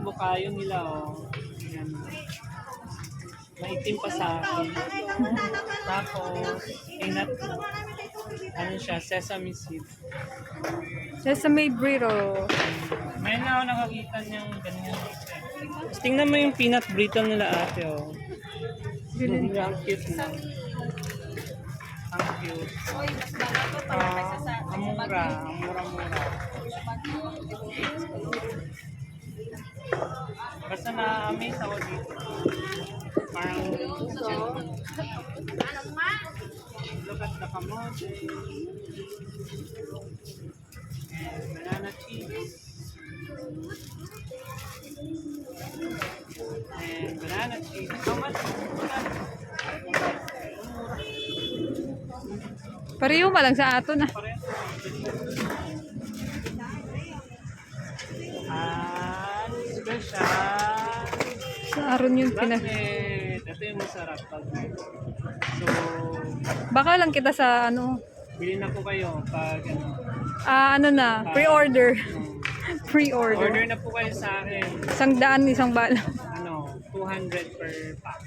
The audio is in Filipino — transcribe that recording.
bukayo nila, oh. Ayan. Maitim pa sa akin. Tapos, peanut, ano siya, sesame seed. Sesame burrito. May na ako nakakita niyang ganyan. Tapos tingnan mo yung peanut brittle nila ate, oh. Bilhin. Ang cute na. Ang cute. Ang mura. Ang mura-mura. Basta na-amaze ako dito. Parang look at the kamote. And banana cheese. And banana cheese. How much? Pareho ma lang sa ato na. And special. Sa aron yung Chocolate. Ito yung masarap pag so, Baka lang kita sa ano. bilhin na po kayo pag ano. Ano na, pre-order. um, Pre-order. Order na po kayo sa akin. 100 isang bala. Ano, 200 per pack.